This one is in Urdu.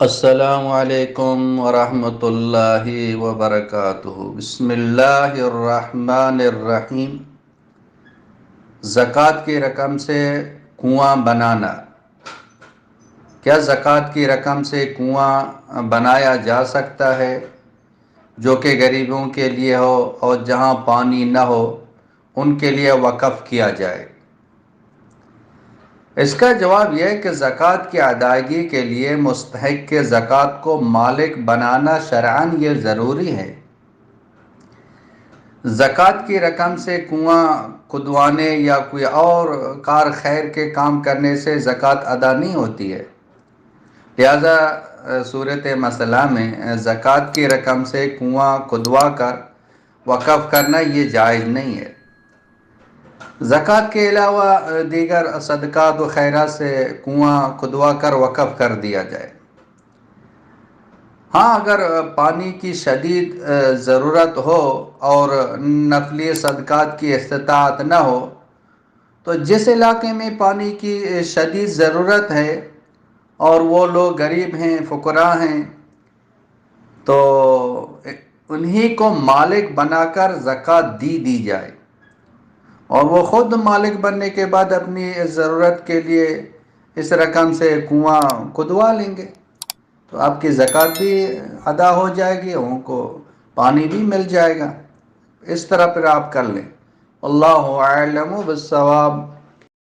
السلام علیکم ورحمۃ اللہ وبرکاتہ۔ بسم اللہ الرحمن الرحیم۔ زکوٰۃ کی رقم سے کنواں بنانا۔ کیا زکوٰۃ کی رقم سے کنواں بنایا جا سکتا ہے جو کہ غریبوں کے لیے ہو اور جہاں پانی نہ ہو ان کے لیے وقف کیا جائے؟ اس کا جواب یہ ہے کہ زکوٰۃ کی ادائیگی کے لیے مستحق کے زکوٰۃ کو مالک بنانا شرعاً یہ ضروری ہے۔ زکوٰۃ کی رقم سے کنواں کھدوانے یا کوئی اور کار خیر کے کام کرنے سے زکوٰۃ ادا نہیں ہوتی ہے، لہذا صورت مسئلہ میں زکوٰۃ کی رقم سے کنواں کھدوا کر وقف کرنا یہ جائز نہیں ہے۔ زکوٰۃ کے علاوہ دیگر صدقات و خیرات سے کنواں کھدوا کر وقف کر دیا جائے۔ ہاں، اگر پانی کی شدید ضرورت ہو اور نفلی صدقات کی استطاعت نہ ہو تو جس علاقے میں پانی کی شدید ضرورت ہے اور وہ لوگ غریب ہیں، فقراء ہیں، تو انہی کو مالک بنا کر زکوٰۃ دی جائے اور وہ خود مالک بننے کے بعد اپنی ضرورت کے لیے اس رقم سے کنواں کھدوا لیں گے تو آپ کی زکوٰۃ بھی ادا ہو جائے گی، ان کو پانی بھی مل جائے گا۔ اس طرح پھر آپ کر لیں۔ اللہ اعلم بالصواب۔